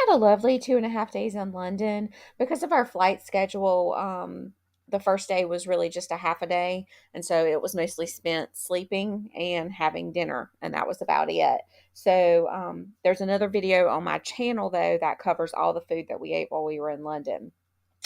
had a lovely 2.5 days in London because of our flight schedule. The first day was really just a half a day, and so it was mostly spent sleeping and having dinner, and that was about it. So there's another video on my channel though that covers all the food that we ate while we were in London.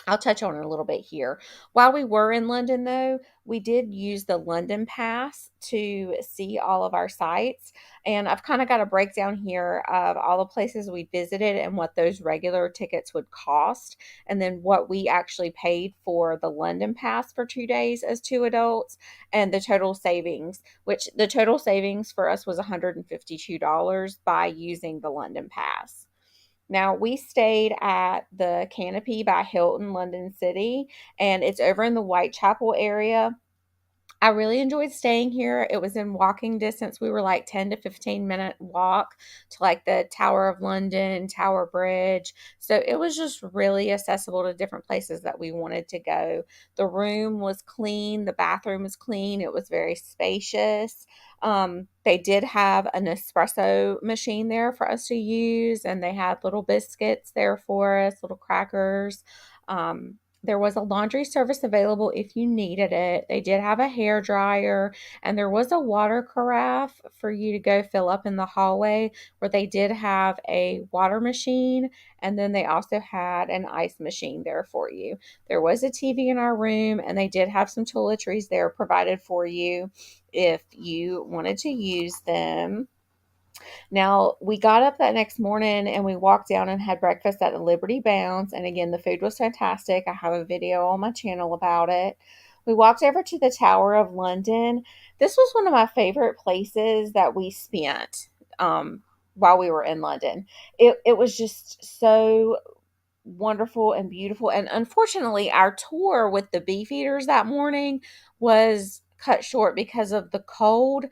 I'll touch on it a little bit here. While we were in London, though, we did use the London Pass to see all of our sites. And I've kind of got a breakdown here of all the places we visited and what those regular tickets would cost, and then what we actually paid for the London Pass for 2 days as two adults, and the total savings, which the total savings for us was $152 by using the London Pass. Now, we stayed at the Canopy by Hilton, London City, and it's over in the Whitechapel area. I really enjoyed staying here. It was in walking distance. We were like 10 to 15-minute walk to like the Tower of London, Tower Bridge. So it was just really accessible to different places that we wanted to go. The room was clean, the bathroom was clean, it was very spacious. They did have an espresso machine there for us to use, and they had little biscuits there for us, little crackers. There was a laundry service available if you needed it. They did have a hair dryer, and there was a water carafe for you to go fill up in the hallway, where they did have a water machine, and then they also had an ice machine there for you. There was a TV in our room, and they did have some toiletries there provided for you if you wanted to use them. Now, we got up that next morning and we walked down and had breakfast at the Liberty Bounds. And again, the food was fantastic. I have a video on my channel about it. We walked over to the Tower of London. This was one of my favorite places that we spent while we were in London. It was just so wonderful and beautiful. And unfortunately, our tour with the Beefeaters that morning was cut short because of the cold.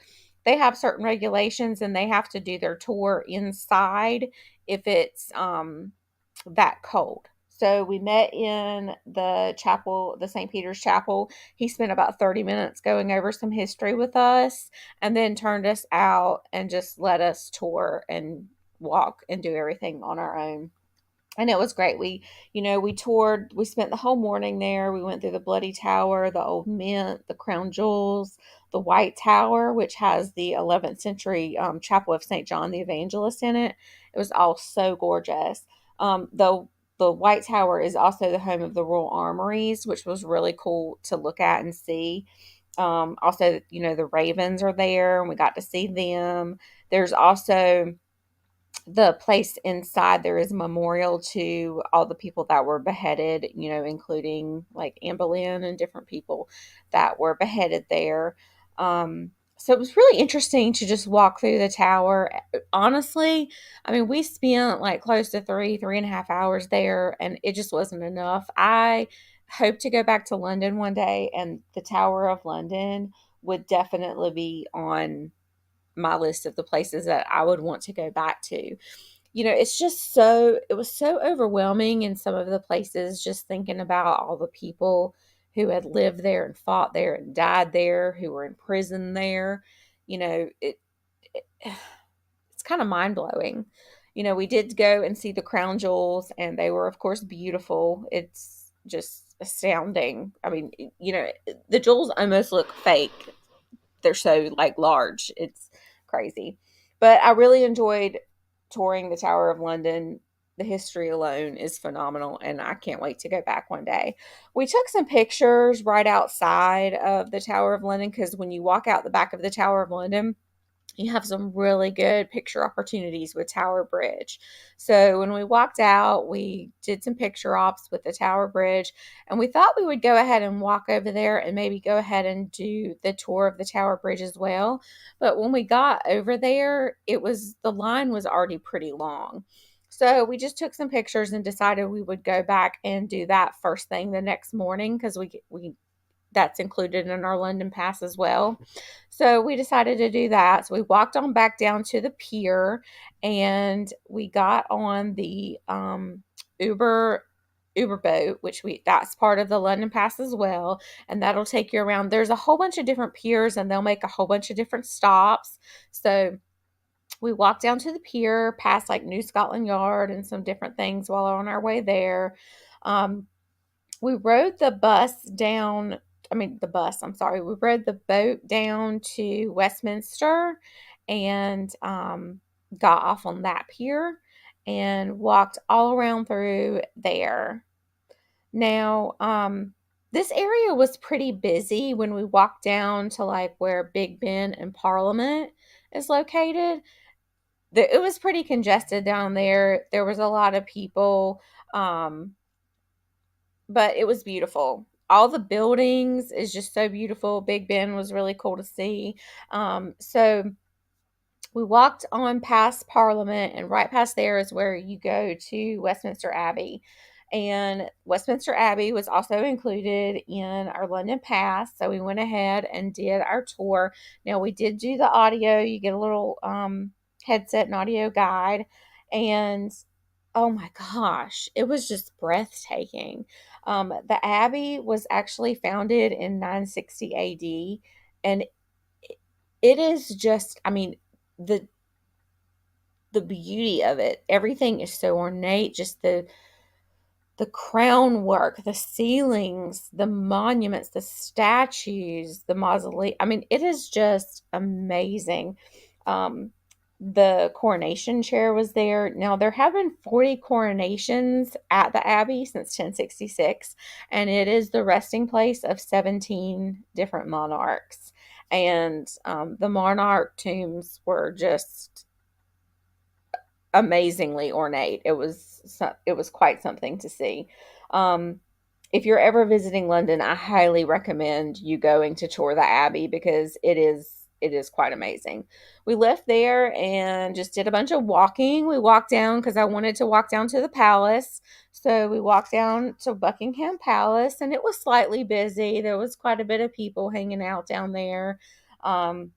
They have certain regulations and they have to do their tour inside if it's that cold. So we met in the chapel, the St. Peter's Chapel. He spent about 30 minutes going over some history with us and then turned us out and just let us tour and walk and do everything on our own. And it was great. We toured, we spent the whole morning there. We went through the Bloody Tower, the Old Mint, the Crown Jewels, the White Tower, which has the 11th century chapel of St. John the Evangelist in it. It was all so gorgeous. The White Tower is also the home of the Royal Armories, which was really cool to look at and see. Also, the Ravens are there, and we got to see them. There's also the place inside. There is a memorial to all the people that were beheaded, including like Anne Boleyn and different people that were beheaded there. So it was really interesting to just walk through the tower. Honestly, I mean, we spent like close to 3.5 hours there, and it just wasn't enough. I hope to go back to London one day, and the Tower of London would definitely be on my list of the places that I would want to go back to. It was so overwhelming in some of the places, just thinking about all the people who had lived there and fought there and died there, who were in prison there. It's kind of mind blowing. We did go and see the crown jewels, and they were, of course, beautiful. It's just astounding. I mean, the jewels almost look fake. They're so like large. It's crazy. But I really enjoyed touring the Tower of London. The history alone is phenomenal, and I can't wait to go back one day. We took some pictures right outside of the Tower of London, because when you walk out the back of the Tower of London, you have some really good picture opportunities with Tower Bridge. So when we walked out, we did some picture ops with the Tower Bridge, and we thought we would go ahead and walk over there and maybe go ahead and do the tour of the Tower Bridge as well. But when we got over there, the line was already pretty long. So we just took some pictures and decided we would go back and do that first thing the next morning, because we that's included in our London pass as well. So we decided to do that. So we walked on back down to the pier, and we got on the Uber boat, which that's part of the London pass as well, and that'll take you around. There's a whole bunch of different piers, and they'll make a whole bunch of different stops. So We walked down to the pier, past like New Scotland Yard and some different things while on our way there. Um, we rode the bus down. I mean, the bus, I'm sorry. We rode the boat down to Westminster and got off on that pier and walked all around through there. Now, this area was pretty busy when we walked down to like where Big Ben and Parliament is located. It was pretty congested down there. There was a lot of people, um, but it was beautiful. All the buildings is just so beautiful. Big Ben was really cool to see. So we walked on past Parliament, and right past there is where you go to Westminster Abbey. And Westminster Abbey was also included in our London Pass, so we went ahead and did our tour. Now, we did do the audio, you get a little headset and audio guide, and oh my gosh, it was just breathtaking. The Abbey was actually founded in 960 AD, and it is just, I mean, the the beauty of it. Everything is so ornate, just the crown work, the ceilings, the monuments, the statues, the mausoleum. I mean, it is just amazing. Um, the coronation chair was there. Now, there have been 40 coronations at the Abbey since 1066, and it is the resting place of 17 different monarchs. And the monarch tombs were just amazingly ornate. It was quite something to see. Um, if you're ever visiting London, I highly recommend you going to tour the Abbey because it is quite amazing. We left there and just did a bunch of walking. We walked down because I wanted to walk down to the palace. So we walked down to Buckingham Palace and it was slightly busy. There was quite a bit of people hanging out down there. Um,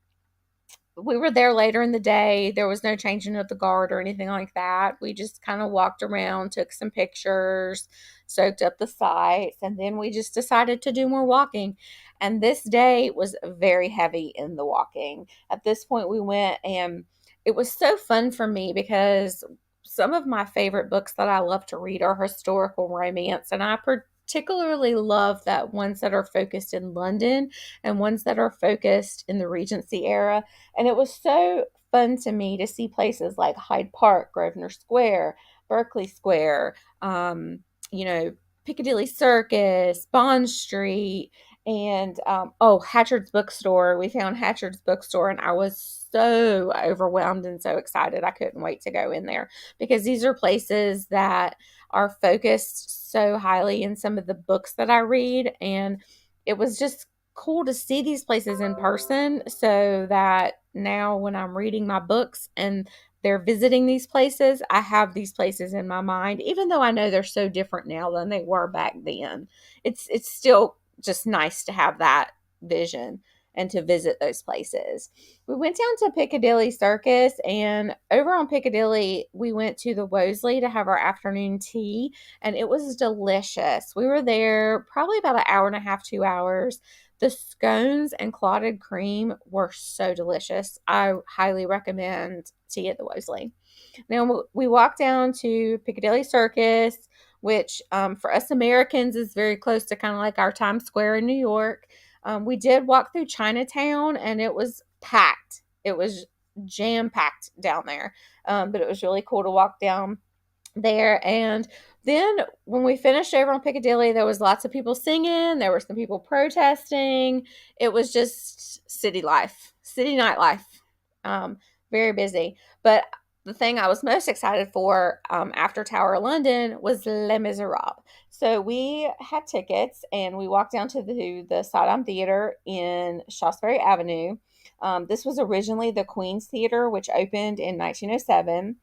we were there later in the day. There was no changing of the guard or anything like that. We just kind of walked around, took some pictures, soaked up the sights, and then we just decided to do more walking. And this day was very heavy in the walking. At this point, we went and it was so fun for me because some of my favorite books that I love to read are historical romance, and I particularly love that ones that are focused in London and ones that are focused in the Regency era. And it was so fun to me to see places like Hyde Park, Grosvenor Square, Berkeley Square, um, you know, Piccadilly Circus, Bond Street, and Hatchard's Bookstore. We found Hatchard's Bookstore, and I was so overwhelmed and so excited. I couldn't wait to go in there because these are places that are focused so highly in some of the books that I read. And it was just cool to see these places in person so that now when I'm reading my books and they're visiting these places, I have these places in my mind, even though I know they're so different now than they were back then. It's still just nice to have that vision and to visit those places. We went down to Piccadilly Circus, and over on Piccadilly, we went to the Wosley to have our afternoon tea, and it was delicious. We were there probably about an hour and a half, 2 hours. The scones and clotted cream were so delicious. I highly recommend tea at the Wosley. Now, we walked down to Piccadilly Circus, which for us Americans is very close to kind of like our Times Square in New York. We did walk through Chinatown and it was packed. It was jam packed down there. But it was really cool to walk down there. And then when we finished over on Piccadilly, there was lots of people singing. There were some people protesting. It was just city life, city nightlife. Um, Very busy. But the thing I was most excited for after Tower of London was Les Miserables. So we had tickets and we walked down to the Saddam Theater in Shaftesbury Avenue. This was originally the Queen's Theater, which opened in 1907.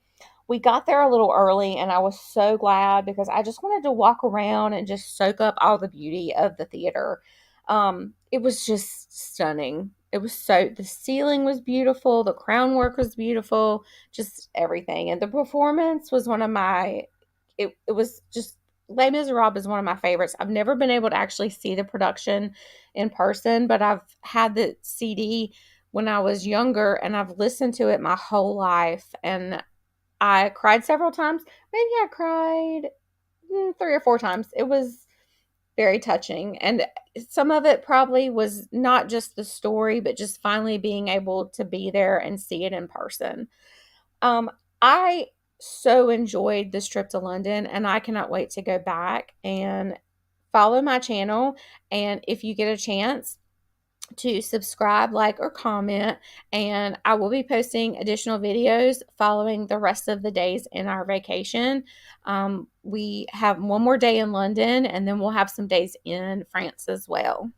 We got there a little early and I was so glad because I just wanted to walk around and just soak up all the beauty of the theater. It was just stunning. The ceiling was beautiful, the crown work was beautiful, just everything. And the performance was it was just, Les Miserables is one of my favorites. I've never been able to actually see the production in person, but I've had the CD when I was younger, and I've listened to it my whole life. And I cried several times. Maybe I cried 3 or 4 times. It was very touching. And some of it probably was not just the story, but just finally being able to be there and see it in person. I so enjoyed this trip to London, and I cannot wait to go back. And follow my channel. And if you get a chance, to subscribe, like, or comment, and I will be posting additional videos following the rest of the days in our vacation. We have one more day in London, and then we'll have some days in France as well.